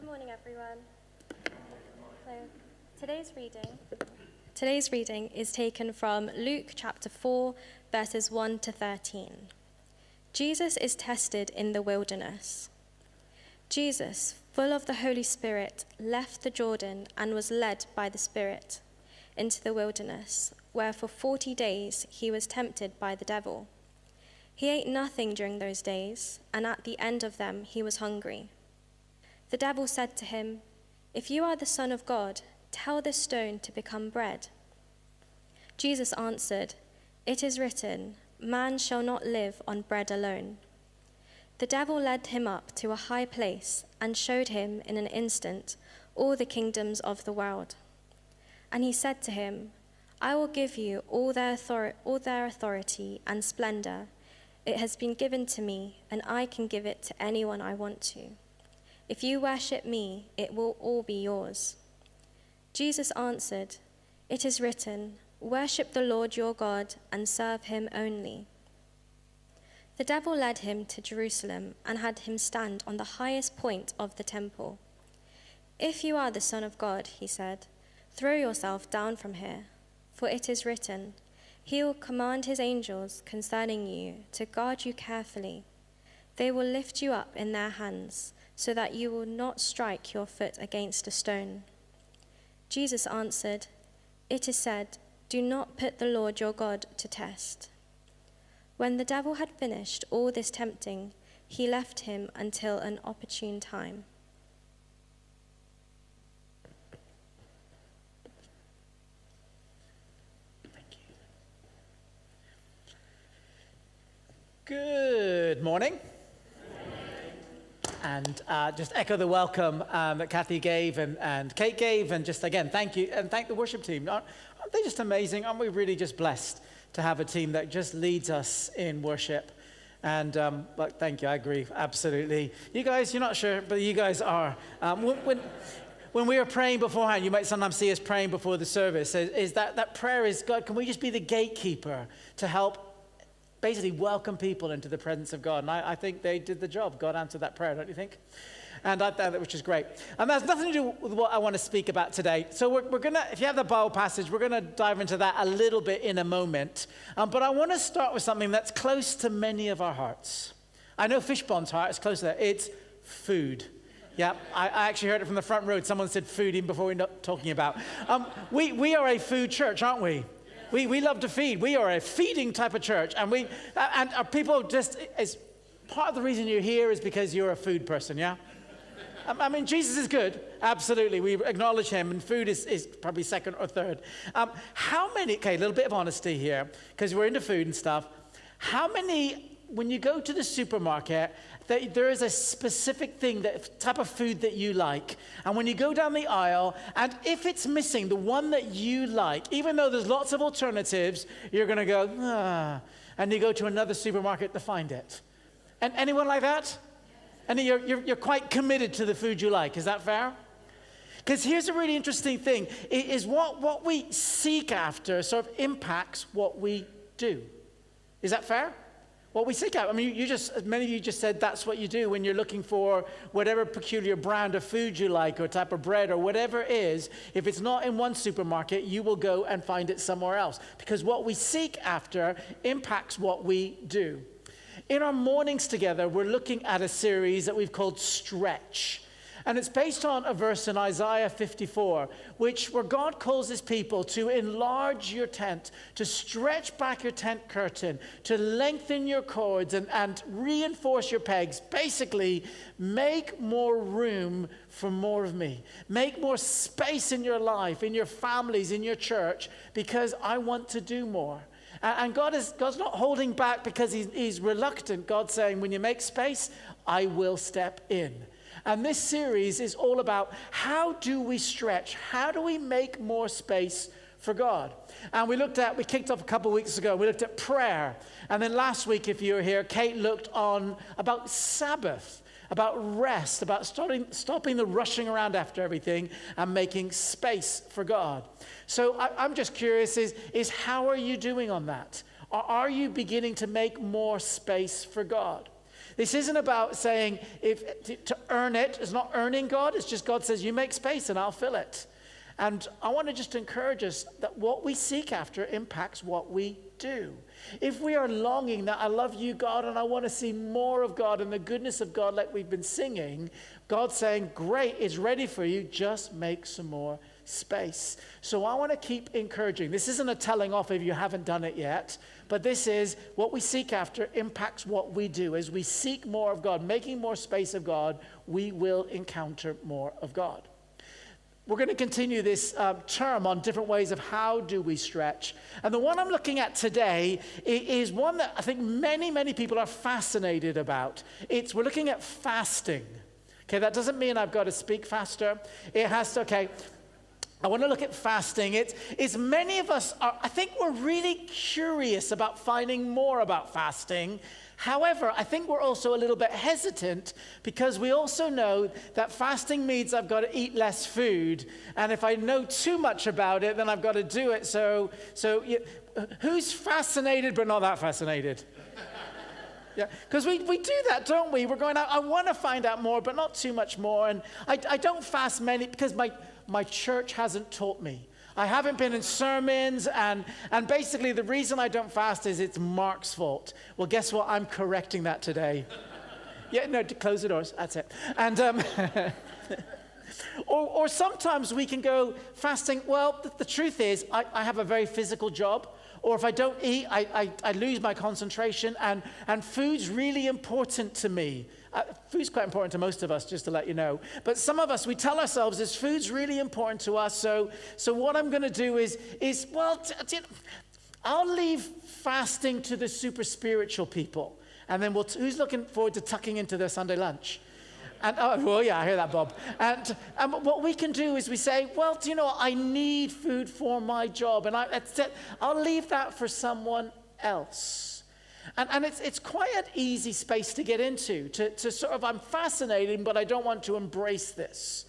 Good morning, everyone. So, today's reading is taken from Luke chapter 4, verses 1 to 13. Jesus is tested in the wilderness. Jesus, full of the Holy Spirit, left the Jordan and was led by the Spirit into the wilderness, where for 40 days he was tempted by the devil. He ate nothing during those days, and at the end of them he was hungry. The devil said to him, "If you are the Son of God, tell this stone to become bread." Jesus answered, "It is written, man shall not live on bread alone." The devil led him up to a high place and showed him in an instant all the kingdoms of the world. And he said to him, "I will give you all their authority and splendor. It has been given to me, and I can give it to anyone I want to. If you worship me, it will all be yours." Jesus answered, "It is written, worship the Lord your God and serve him only." The devil led him to Jerusalem and had him stand on the highest point of the temple. "If you are the Son of God," he said, "throw yourself down from here, for it is written, he will command his angels concerning you to guard you carefully. They will lift you up in their hands, so that you will not strike your foot against a stone." Jesus answered, "It is said, do not put the Lord your God to test." When the devil had finished all this tempting, he left him until an opportune time. Good morning. And just echo the welcome that Kathy gave and Kate gave, and just again, thank you, and thank the worship team. Aren't they just amazing? Aren't we really just blessed to have a team that just leads us in worship? And but thank you, I agree, absolutely. You guys, you're not sure, but you guys are. When we were praying beforehand, you might sometimes see us praying before the service, is that prayer is, God, can we just be the gatekeeper to help basically welcome people into the presence of God? And I think they did the job. God answered that prayer, don't you think? And which is great. And that's nothing to do with what I want to speak about today. So we're going to, if you have the Bible passage, we're going to dive into that a little bit in a moment. But I want to start with something that's close to many of our hearts. I know Fishponds' heart is close to that. It's food. Yeah, I actually heard it from the front row. Someone said food even before we were talking about. We are a food church, aren't we? We love to feed. We are a feeding type of church. And our people just, as part of the reason you're here is because you're a food person, yeah? I mean, Jesus is good. Absolutely. We acknowledge him, and food is probably second or third. Okay, a little bit of honesty here, because we're into food and stuff. How many, when you go to the supermarket, there is a specific thing, that type of food that you like, and when you go down the aisle, and if it's missing the one that you like, even though there's lots of alternatives, you're going to go, and you go to another supermarket to find it. And anyone like that? And you're quite committed to the food you like. Is that fair? Because here's a really interesting thing, is what we seek after sort of impacts what we do. Is that fair? What we seek out. I mean, many of you just said that's what you do when you're looking for whatever peculiar brand of food you like, or type of bread, or whatever it is. If it's not in one supermarket, you will go and find it somewhere else, because what we seek after impacts what we do. In our mornings together, we're looking at a series that we've called Stretch. And it's based on a verse in Isaiah 54, where God calls his people to enlarge your tent, to stretch back your tent curtain, to lengthen your cords and reinforce your pegs. Basically, make more room for more of me. Make more space in your life, in your families, in your church, because I want to do more. And God's not holding back because he's reluctant. God's saying, when you make space, I will step in. And this series is all about, how do we stretch? How do we make more space for God? And we kicked off a couple of weeks ago, we looked at prayer. And then last week, if you were here, Kate looked on about Sabbath, about rest, about stopping the rushing around after everything and making space for God. So I'm just curious, is how are you doing on that? Are you beginning to make more space for God? This isn't about saying to earn it. It's not earning God. It's just God says, you make space and I'll fill it. And I want to just encourage us that what we seek after impacts what we do. If we are longing that I love you, God, and I want to see more of God and the goodness of God like we've been singing, God's saying, great, it's ready for you. Just make some more space. So I want to keep encouraging. This isn't a telling off if you haven't done it yet, but this is what we seek after impacts what we do. As we seek more of God, making more space of God, we will encounter more of God. We're going to continue this term on different ways of how do we stretch. And the one I'm looking at today is one that I think many, many people are fascinated about. We're looking at fasting. Okay, that doesn't mean I've got to speak faster. It has to, okay. I want to look at fasting. It's many of us I think we're really curious about finding more about fasting. However, I think we're also a little bit hesitant because we also know that fasting means I've got to eat less food. And if I know too much about it, then I've got to do it. So who's fascinated but not that fascinated? Yeah, because we do that, don't we? We're going out, I want to find out more, but not too much more. And I don't fast many because my church hasn't taught me. I haven't been in sermons, and basically the reason I don't fast is it's Mark's fault. Well, guess what? I'm correcting that today. Yeah, no, close the doors. That's it. And or sometimes we can go fasting. Well, the truth is I have a very physical job. Or if I don't eat, I lose my concentration, and food's really important to me. Food's quite important to most of us, just to let you know. But some of us, we tell ourselves this food's really important to us. So what I'm going to do is I'll leave fasting to the super spiritual people. And then who's looking forward to tucking into their Sunday lunch? And well, yeah, I hear that, Bob. And what we can do is we say, well, do you know what? I need food for my job, and I'll leave that for someone else. And it's quite an easy space to get into, to sort of, I'm fascinated, but I don't want to embrace this.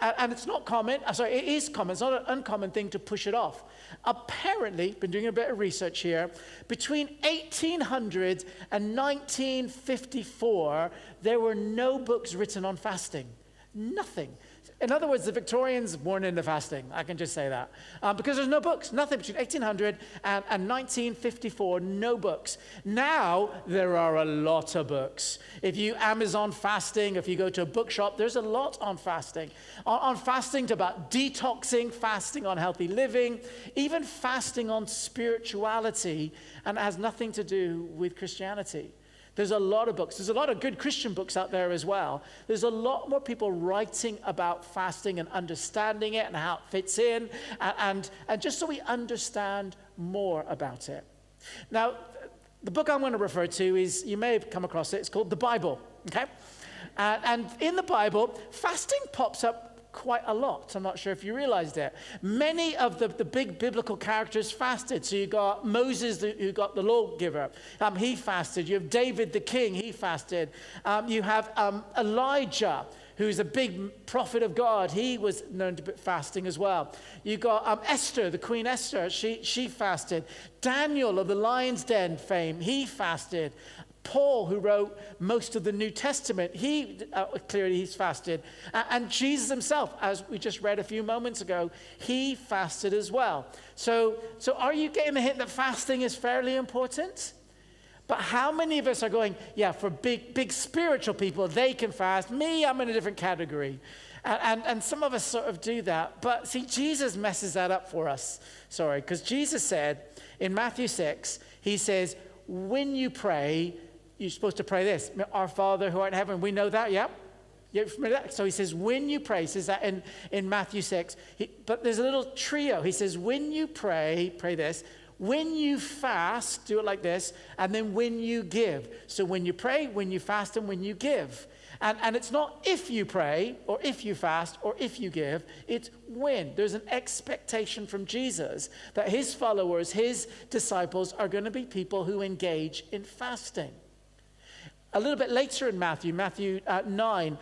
And it's not common. Sorry, it is common. It's not an uncommon thing to push it off. Apparently, been doing a bit of research here, between 1800 and 1954, there were no books written on fasting. Nothing. In other words, the Victorians weren't into fasting. I can just say that. Because there's no books. Nothing between 1800 and 1954, no books. Now, there are a lot of books. If you Amazon fasting, if you go to a bookshop, there's a lot on fasting. On fasting to about detoxing, fasting on healthy living, even fasting on spirituality, and it has nothing to do with Christianity. There's a lot of books. There's a lot of good Christian books out there as well. There's a lot more people writing about fasting and understanding it and how it fits in, and just so we understand more about it. Now, the book I'm going to refer to is, you may have come across it, it's called the Bible, okay? And in the Bible, fasting pops up quite a lot. I'm not sure if you realized it. Many of the big biblical characters fasted. So you got Moses, who got the lawgiver. He fasted. You have David the king. He fasted. You have Elijah, who's a big prophet of God. He was known to be fasting as well. You got Esther, the Queen Esther. She fasted. Daniel of the lion's den fame. He fasted. Paul, who wrote most of the New Testament, he's fasted. And Jesus himself, as we just read a few moments ago, he fasted as well. So are you getting the hint that fasting is fairly important? But how many of us are going, yeah, for big spiritual people, they can fast. Me, I'm in a different category. And some of us sort of do that. But see, Jesus messes that up for us. Sorry, because Jesus said in Matthew 6, he says, when you pray, you're supposed to pray this, our Father who art in heaven. We know that, yeah? You familiar with that? So he says, when you pray, he says that in Matthew 6. But there's a little trio. He says, when you pray this. When you fast, do it like this. And then when you give. So when you pray, when you fast, and when you give. And it's not if you pray, or if you fast, or if you give. It's when. There's an expectation from Jesus that his followers, his disciples, are going to be people who engage in fasting. A little bit later in Matthew 9,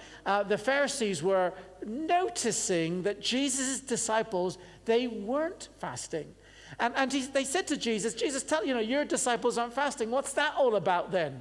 the Pharisees were noticing that Jesus' disciples, they weren't fasting. And they said to Jesus, tell your disciples aren't fasting. What's that all about then?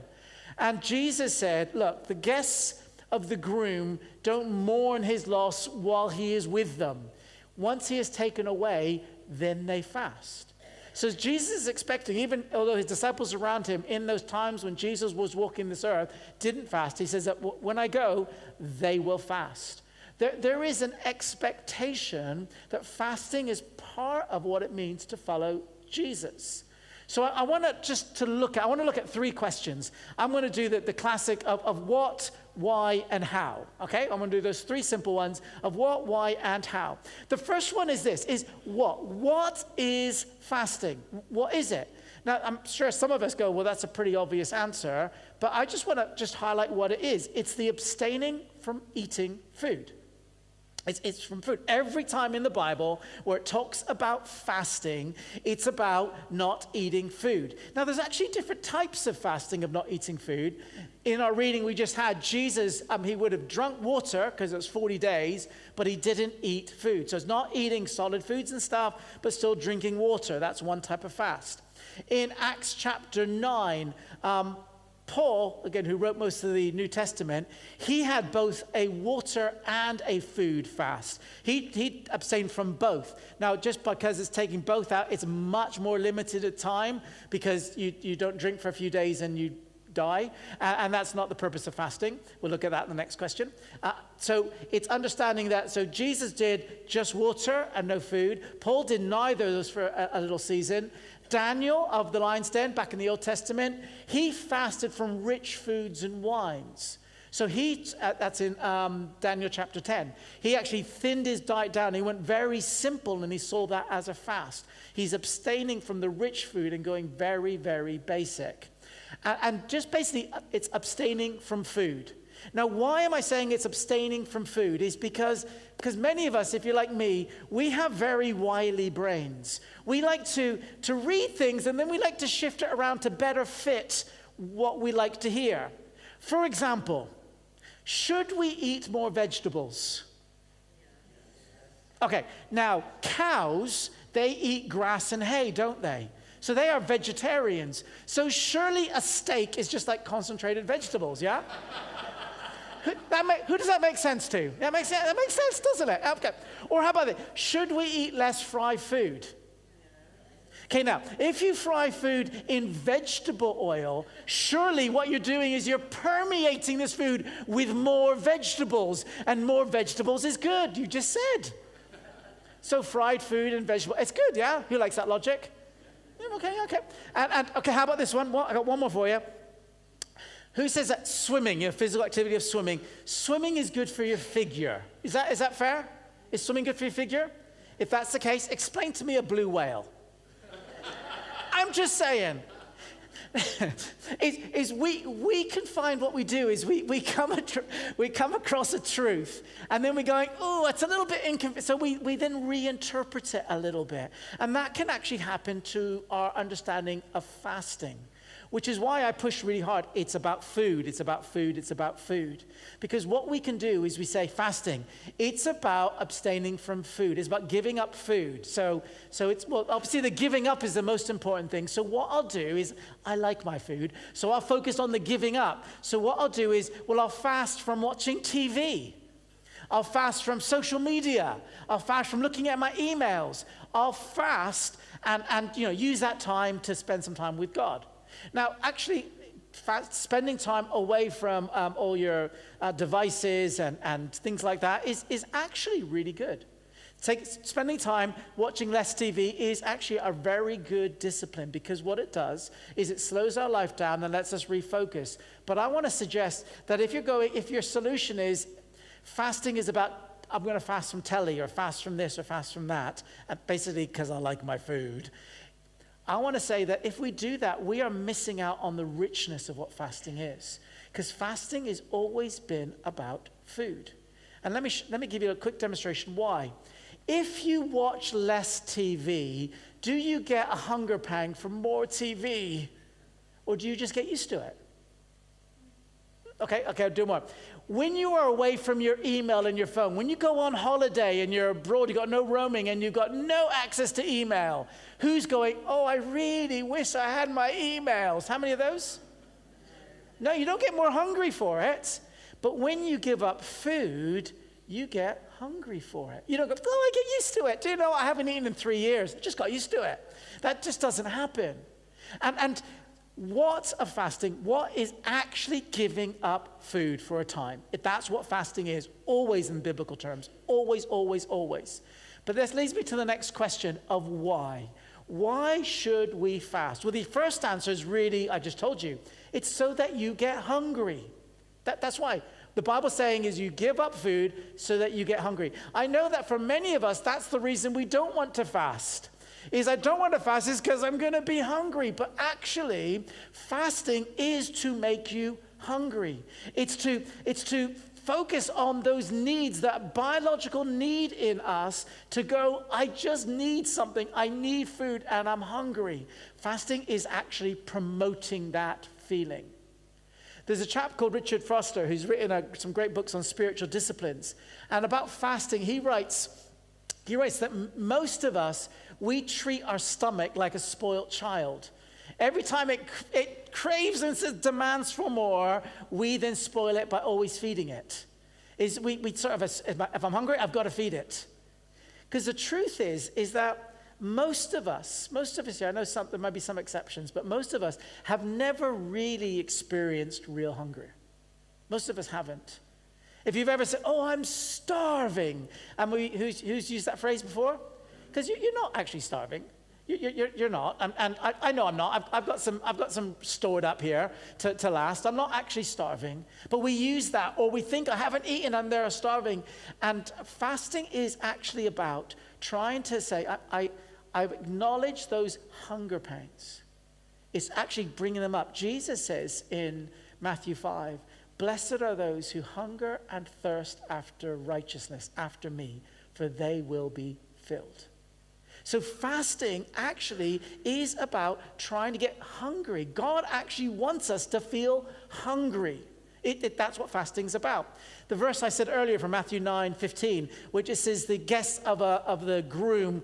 And Jesus said, look, the guests of the groom don't mourn his loss while he is with them. Once he is taken away, then they fast. So Jesus is expecting, even although his disciples around him in those times when Jesus was walking this earth didn't fast, he says that when I go, they will fast. There is an expectation that fasting is part of what it means to follow Jesus. So I want to look at three questions. I'm going to do the classic of what, why, and how. Okay? I'm going to do those three simple ones of what, why, and how. The first one is this, is what? What is fasting? What is it? Now, I'm sure some of us go, well, that's a pretty obvious answer, but I just want to highlight what it is. It's the abstaining from eating food. It's from food. Every time in the Bible where it talks about fasting, it's about not eating food. Now, there's actually different types of fasting of not eating food. In our reading we just had, Jesus, he would have drunk water because it was 40 days, but he didn't eat food. So it's not eating solid foods and stuff, but still drinking water. That's one type of fast. In Acts chapter 9, Paul, again, who wrote most of the New Testament, he had both a water and a food fast. He abstained from both. Now, just because it's taking both out, it's much more limited at time because you don't drink for a few days and you die. And that's not the purpose of fasting. We'll look at that in the next question. So it's understanding that, so Jesus did just water and no food. Paul did neither of those for a little season. Daniel of the lion's den, back in the Old Testament, he fasted from rich foods and wines. So that's in Daniel chapter 10. He actually thinned his diet down. He went very simple and he saw that as a fast. He's abstaining from the rich food and going very, very basic. And just basically, it's abstaining from food. Now, why am I saying it's abstaining from food? Is because many of us, if you're like me, we have very wily brains. We like to read things and then we like to shift it around to better fit what we like to hear. For example, should we eat more vegetables? Okay, now cows, they eat grass and hay, don't they? So they are vegetarians. So surely a steak is just like concentrated vegetables, yeah? Who does that make sense to? That makes sense, doesn't it? Okay. Or how about it? Should we eat less fried food? Okay, now, if you fry food in vegetable oil, surely what you're doing is you're permeating this food with more vegetables, and more vegetables is good, you just said. So fried food and vegetable, it's good, yeah? Who likes that logic? Okay. And okay, how about this one? I got one more for you. Who says that swimming, physical activity of swimming is good for your figure? Is that fair? Is swimming good for your figure? If that's the case, explain to me a blue whale. I'm just saying. We can find what we do is we come across a truth and then we're going, oh, it's a little bit inconvenient. So we then reinterpret it a little bit. And that can actually happen to our understanding of fasting. Which is why I push really hard. It's about food. It's about food. It's about food. Because what we can do is we say fasting. It's about abstaining from food. It's about giving up food. So it's, well, obviously the giving up is the most important thing. So what I'll do is, I like my food, so I'll focus on the giving up. So what I'll do is, well, I'll fast from watching TV. I'll fast from social media. I'll fast from looking at my emails. I'll fast and use that time to spend some time with God. Now, actually, spending time away from all your devices and things like that is actually really good. Spending time watching less TV is actually a very good discipline because what it does is it slows our life down and lets us refocus. But I want to suggest that if your solution is fasting is about, I'm going to fast from telly or fast from this or fast from that, basically because I like my food, I want to say that if we do that, we are missing out on the richness of what fasting is. Because fasting has always been about food. And let me give you a quick demonstration why. If you watch less TV, do you get a hunger pang for more TV? Or do you just get used to it? Okay, I'll do more. When you are away from your email and your phone, when you go on holiday and you're abroad, you've got no roaming and you've got no access to email, who's going, oh, I really wish I had my emails? How many of those? No, you don't get more hungry for it. But when you give up food, you get hungry for it. You don't go, I get used to it. Do you know, I haven't eaten in 3 years. I just got used to it. That just doesn't happen. And what is actually giving up food for a time? That's what fasting is, always in biblical terms. Always, always, always. But this leads me to the next question of why. Why should we fast? Well, the first answer is really, I just told you, it's so that you get hungry. That's why. The Bible's saying is you give up food so that you get hungry. I know that for many of us, that's the reason we don't want to fast. I don't want to fast is because I'm going to be hungry. But actually, fasting is to make you hungry. It's to focus on those needs, that biological need in us to go, I just need something. I need food and I'm hungry. Fasting is actually promoting that feeling. There's a chap called Richard Foster who's written some great books on spiritual disciplines. And about fasting, he writes that most of us, we treat our stomach like a spoiled child. Every time it craves and demands for more, we then spoil it by always feeding it. We sort of, if I'm hungry, I've got to feed it. Because the truth is that most of us here, I know there might be some exceptions, but most of us have never really experienced real hunger. Most of us haven't. If you've ever said, oh, I'm starving, and who's used that phrase before? Because you're not actually starving. You're not, and I know I'm not. I've got some stored up here to last. I'm not actually starving, but we use that, or we think I haven't eaten and they're starving. And fasting is actually about trying to say, I acknowledge those hunger pains. It's actually bringing them up. Jesus says in Matthew 5, blessed are those who hunger and thirst after righteousness, after me, for they will be filled. So fasting actually is about trying to get hungry. God actually wants us to feel hungry. That's what fasting's about. The verse I said earlier from Matthew 9:15, which it says the guests of the groom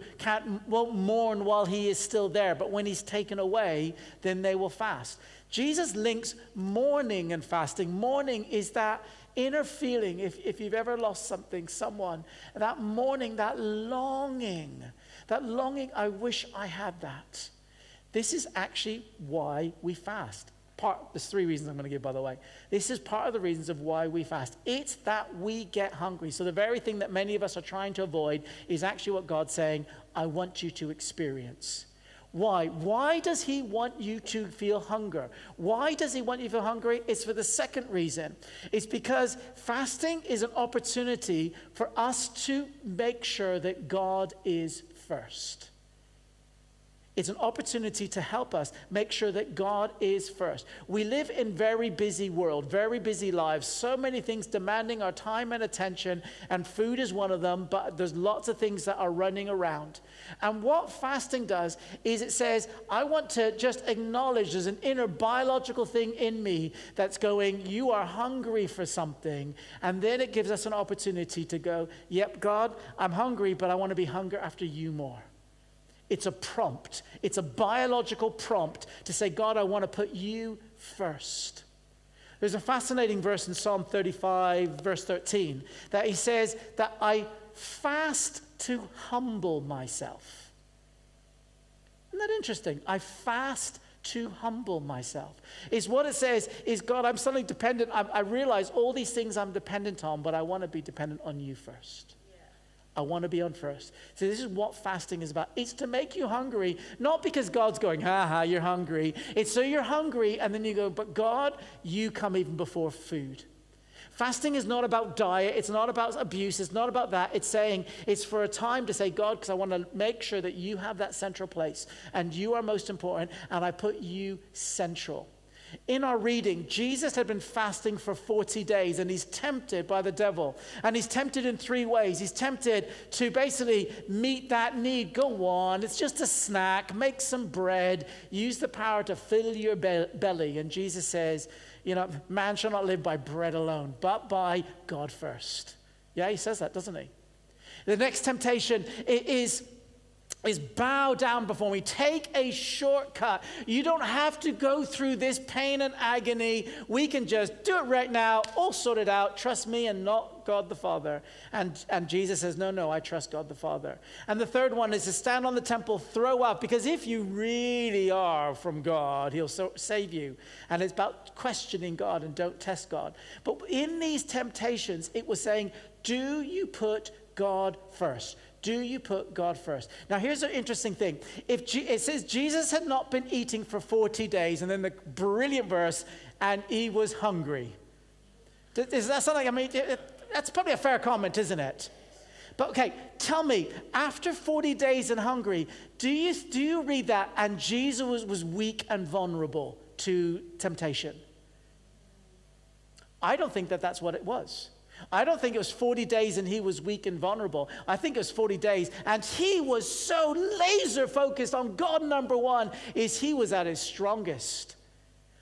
won't mourn while he is still there, but when he's taken away, then they will fast. Jesus links mourning and fasting. Mourning is that inner feeling, if you've ever lost someone, that mourning, that longing, I wish I had that. This is actually why we fast. There's 3 reasons I'm going to give, by the way. This is part of the reasons of why we fast. It's that we get hungry. So the very thing that many of us are trying to avoid is actually what God's saying, I want you to experience. Why? Why does he want you to feel hunger? Why does he want you to feel hungry? It's for the second reason. It's because fasting is an opportunity for us to make sure that God is first. It's an opportunity to help us make sure that God is first. We live in a very busy world, very busy lives, so many things demanding our time and attention, and food is one of them, but there's lots of things that are running around. And what fasting does is it says, I want to just acknowledge there's an inner biological thing in me that's going, you are hungry for something. And then it gives us an opportunity to go, yep, God, I'm hungry, but I want to be hungry after you more. It's a prompt. It's a biological prompt to say, God, I want to put you first. There's a fascinating verse in Psalm 35, verse 13, that he says that I fast to humble myself. Isn't that interesting? I fast to humble myself. Is what it says is, God, I'm suddenly dependent. I realize all these things I'm dependent on, but I want to be dependent on you first. I want to be on first. So this is what fasting is about. It's to make you hungry, not because God's going, you're hungry. It's so you're hungry, and then you go, but God, you come even before food. Fasting is not about diet. It's not about abuse. It's not about that. It's saying it's for a time to say, God, because I want to make sure that you have that central place, and you are most important, and I put you central. In our reading, Jesus had been fasting for 40 days and he's tempted by the devil. And he's tempted in 3 ways. He's tempted to basically meet that need. Go on, it's just a snack, make some bread, use the power to fill your belly. And Jesus says, man shall not live by bread alone, but by God first. Yeah, he says that, doesn't he? The next temptation is is bow down before me. Take a shortcut. You don't have to go through this pain and agony. We can just do it right now, all sorted out. Trust me and not God the Father. And Jesus says, no, I trust God the Father. And the third one is to stand on the temple, throw up, because if you really are from God, he'll save you. And it's about questioning God and don't test God. But in these temptations, it was saying, do you put God first? Do you put God first? Now, here's an interesting thing. It says Jesus had not been eating for 40 days, and then the brilliant verse, and he was hungry. Is that something, I mean, that's probably a fair comment, isn't it? But okay, tell me, after 40 days and hungry, do you read that, and Jesus was weak and vulnerable to temptation? I don't think that that's what it was. I don't think it was 40 days and he was weak and vulnerable. I think it was 40 days and he was so laser focused on God. Number one is he was at his strongest.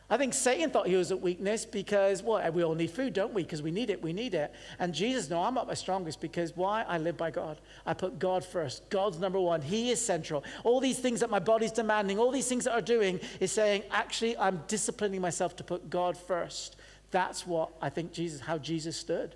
I think Satan thought he was at weakness because, well, we all need food, don't we? Because we need it. And Jesus, no, I'm at my strongest because why? I live by God. I put God first. God's number one. He is central. All these things that my body's demanding, all these things that are doing is saying, actually, I'm disciplining myself to put God first. That's what I think how Jesus stood.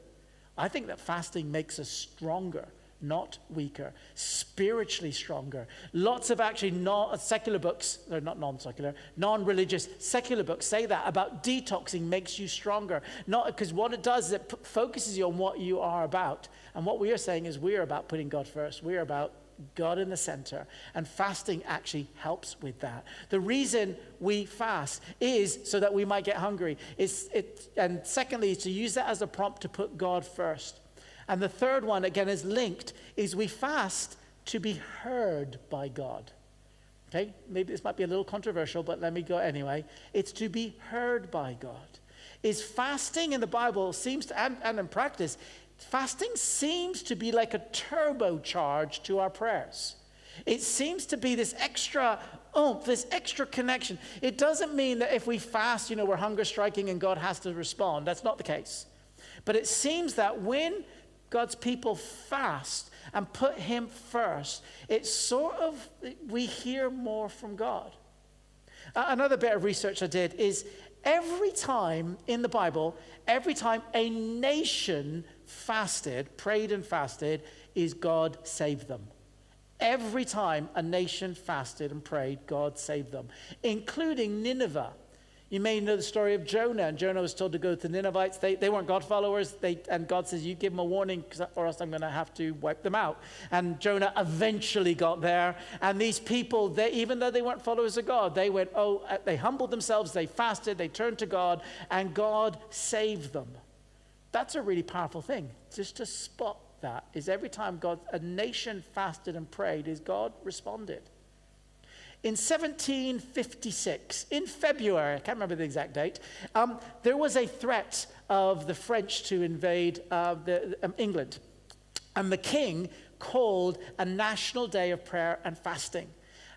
I think that fasting makes us stronger, not weaker, spiritually stronger. Lots of actually secular books, they're not non-secular, non-religious, secular books say that about detoxing makes you stronger. Not because what it does is it focuses you on what you are about. And what we are saying is we're about putting God first. We're about God in the center, and fasting actually helps with that. The reason we fast is so that we might get hungry. And secondly, is to use that as a prompt to put God first. And the third one, again, is linked, is we fast to be heard by God. Okay, maybe this might be a little controversial, but let me go anyway. It's to be heard by God. Is fasting in the Bible seems to, and in practice, fasting seems to be like a turbocharge to our prayers. It seems to be this extra oomph, this extra connection. It doesn't mean that if we fast, we're hunger striking and God has to respond. That's not the case. But it seems that when God's people fast and put him first, it's sort of, we hear more from God. Another bit of research I did is every time in the Bible, every time a nation fasted, prayed and fasted, is God saved them. Every time a nation fasted and prayed, God saved them, including Nineveh. You may know the story of Jonah, and Jonah was told to go to the Ninevites. They weren't God followers, and God says, you give them a warning, or else I'm going to have to wipe them out. And Jonah eventually got there, and these people, even though they weren't followers of God, they humbled themselves, they fasted, they turned to God, and God saved them. That's a really powerful thing, just to spot that, is every time a nation fasted and prayed, is God responded. In 1756, in February, I can't remember the exact date, there was a threat of the French to invade England. And the king called a national day of prayer and fasting.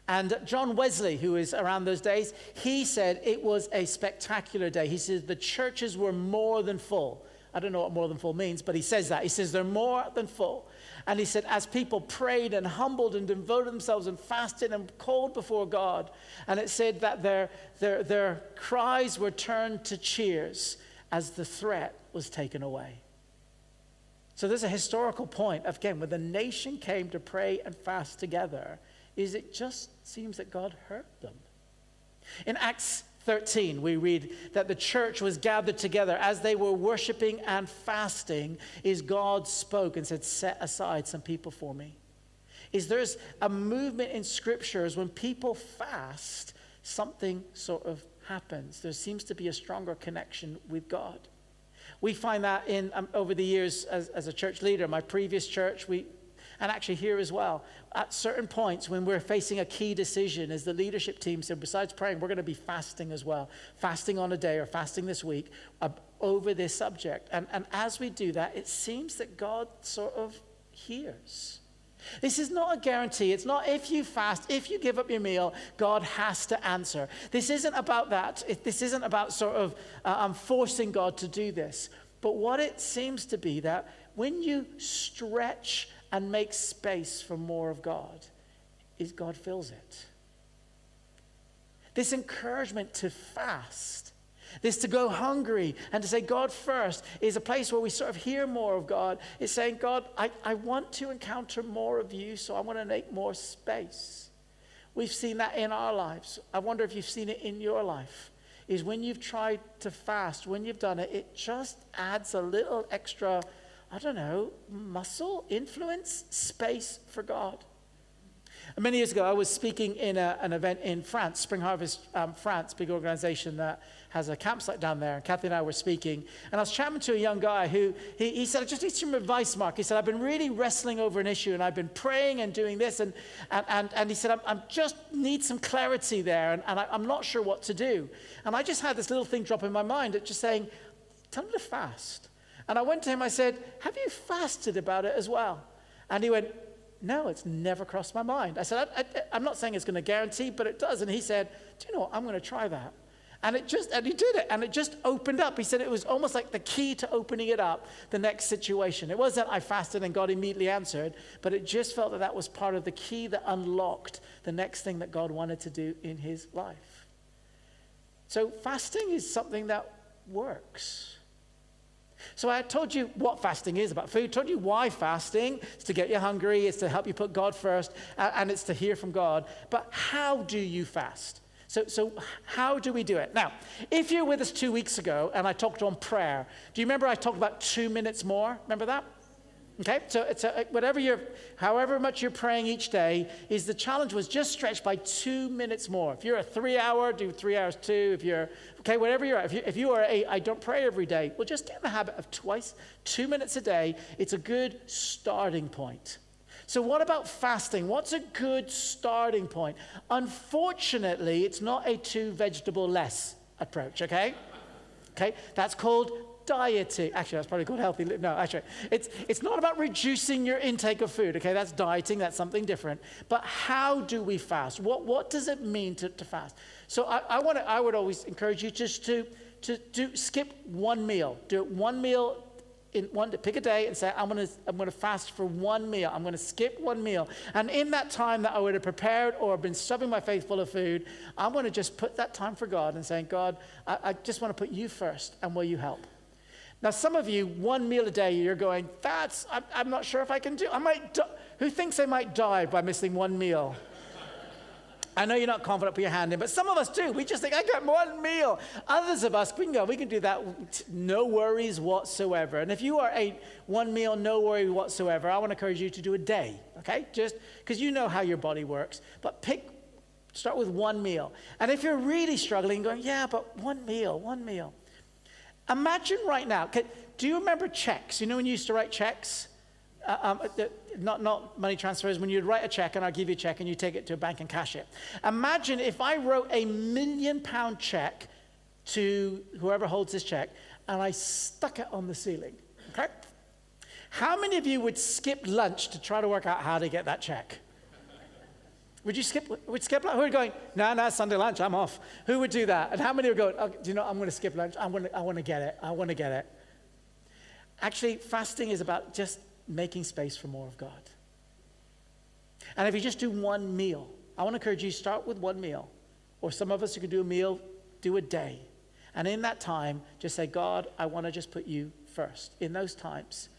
And John Wesley, who is around those days, he said it was a spectacular day. He said the churches were more than full. I don't know what more than full means, but he says that. He says they're more than full. And he said, as people prayed and humbled and devoted themselves and fasted and called before God, and it said that their cries were turned to cheers as the threat was taken away. So there's a historical point of, again, when the nation came to pray and fast together, is it just seems that God heard them. In Acts 13, we read that the church was gathered together as they were worshiping and fasting, is God spoke and said, set aside some people for me. There's a movement in scriptures when people fast, something sort of happens. There seems to be a stronger connection with God. We find that in over the years as a church leader, my previous church, and actually here as well, at certain points when we're facing a key decision, as the leadership team said, besides praying, we're going to be fasting as well. Fasting on a day or fasting this week over this subject. And as we do that, it seems that God sort of hears. This is not a guarantee. It's not if you fast, if you give up your meal, God has to answer. This isn't about that. This isn't about sort of forcing God to do this. But what it seems to be that when you stretch and make space for more of God, is God fills it. This encouragement to fast, this to go hungry and to say God first, is a place where we sort of hear more of God. It's saying, God, I want to encounter more of you, so I want to make more space. We've seen that in our lives. I wonder if you've seen it in your life. Is when you've tried to fast, when you've done it, it just adds a little extra, I don't know, muscle, influence, space for God. And many years ago, I was speaking in an event in France, Spring Harvest France, big organization that has a campsite down there. And Kathy and I were speaking. And I was chatting to a young guy who, he said, I just need some advice, Mark. He said, I've been really wrestling over an issue, and I've been praying and doing this. And he said, I just need some clarity there, and I'm not sure what to do. And I just had this little thing drop in my mind, just saying, tell him to fast. And I went to him, I said, have you fasted about it as well? And he went, no, it's never crossed my mind. I said, I'm not saying it's going to guarantee, but it does. And he said, do you know what? I'm going to try that. And he did it, and it just opened up. He said it was almost like the key to opening it up, the next situation. It wasn't I fasted and God immediately answered, but it just felt that was part of the key that unlocked the next thing that God wanted to do in his life. So fasting is something that works. So I told you what fasting is about food, told you why fasting. It's to get you hungry, it's to help you put God first, and it's to hear from God. But how do you fast? So how do we do it? Now, if you're with us 2 weeks ago and I talked on prayer, do you remember I talked about 2 minutes more? Remember that? Okay, so it's however much you're praying each day, is the challenge was just stretch by 2 minutes more. If you're a 3 hour, do 3 hours too. If you're, okay, whatever you're at. If you are I don't pray every day, well, just get in the habit of 2 minutes a day. It's a good starting point. So what about fasting? What's a good starting point? Unfortunately, it's not a 2 vegetable less approach, okay? Okay, that's called dieting. Actually, that's probably called healthy. No, actually, it's not about reducing your intake of food. Okay, that's dieting. That's something different. But how do we fast? What does it mean to fast? So I would always encourage you just to skip one meal. Do it one meal pick a day and say, I'm gonna fast for one meal. I'm gonna skip one meal. And in that time that I would have prepared or been stuffing my face full of food, I'm gonna just put that time for God and saying, God, I just want to put you first, and will you help? Now, some of you, one meal a day, you're going, I'm not sure if I can do. I might die. Who thinks they might die by missing one meal? I know you're not confident, put your hand in, but some of us do. We just think, I got one meal. Others of us, we can do that, no worries whatsoever. And if you are a one meal, no worry whatsoever, I want to encourage you to do a day, okay? Just because you know how your body works. But start with one meal. And if you're really struggling, going, yeah, but one meal. Imagine right now, do you remember checks? You know when you used to write checks? Not money transfers, when you'd write a check and I'd give you a check and you take it to a bank and cash it. Imagine if I wrote a £1 million check to whoever holds this check and I stuck it on the ceiling, okay? How many of you would skip lunch to try to work out how to get that check? Would skip lunch? Who are going, no, Sunday lunch, I'm off. Who would do that? And how many would go, oh, do you know, I'm going to skip lunch. I want to get it. Actually, fasting is about just making space for more of God. And if you just do one meal, I want to encourage you, start with one meal. Or some of us who can do a meal, do a day. And in that time, just say, God, I want to just put you first in those times.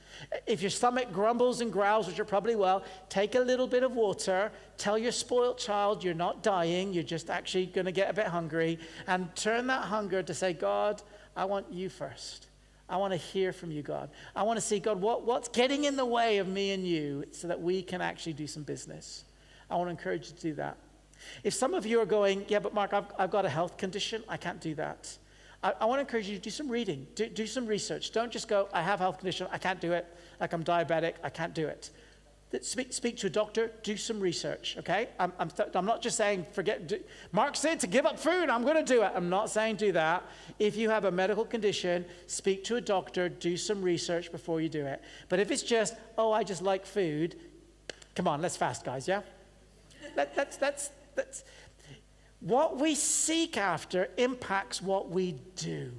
If your stomach grumbles and growls, which it probably will, take a little bit of water, tell your spoiled child you're not dying, you're just actually going to get a bit hungry, and turn that hunger to say, God, I want you first. I want to hear from you, God. I want to see, God, what's getting in the way of me and you so that we can actually do some business. I want to encourage you to do that. If some of you are going, yeah, but Mark, I've got a health condition, I can't do that. I want to encourage you to do some reading, do some research. Don't just go, I have a health condition, I can't do it. Like I'm diabetic, I can't do it. Speak to a doctor, do some research, okay? I'm not just saying Mark said to give up food, I'm going to do it. I'm not saying do that. If you have a medical condition, speak to a doctor, do some research before you do it. But if it's just, I just like food, come on, let's fast, guys, yeah? That's what we seek after impacts what we do.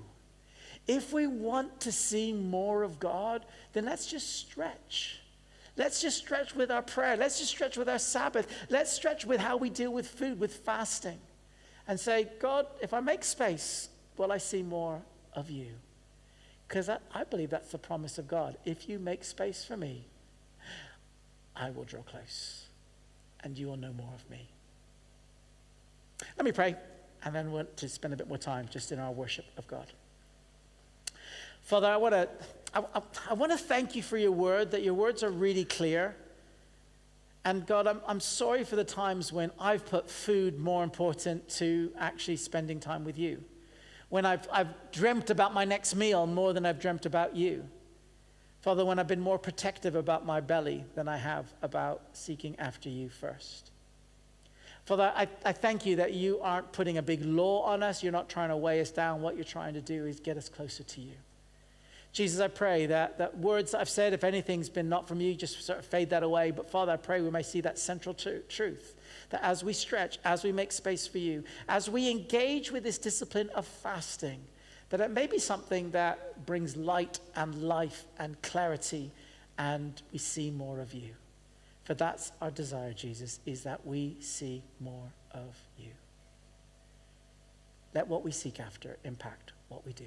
If we want to see more of God, then let's just stretch. Let's just stretch with our prayer. Let's just stretch with our Sabbath. Let's stretch with how we deal with food, with fasting. And say, God, if I make space, will I see more of you? Because I believe that's the promise of God. If you make space for me, I will draw close and you will know more of me. Let me pray, and then we'll just spend a bit more time just in our worship of God. Father, I want to thank you for your word, that your words are really clear. And God, I'm sorry for the times when I've put food more important to actually spending time with you. When I've dreamt about my next meal more than I've dreamt about you. Father, when I've been more protective about my belly than I have about seeking after you first. Father, I thank you that you aren't putting a big law on us. You're not trying to weigh us down. What you're trying to do is get us closer to you. Jesus, I pray that words that I've said, if anything's been not from you, just sort of fade that away. But Father, I pray we may see that central truth, that as we stretch, as we make space for you, as we engage with this discipline of fasting, that it may be something that brings light and life and clarity, and we see more of you. For that's our desire, Jesus, is that we see more of you. Let what we seek after impact what we do.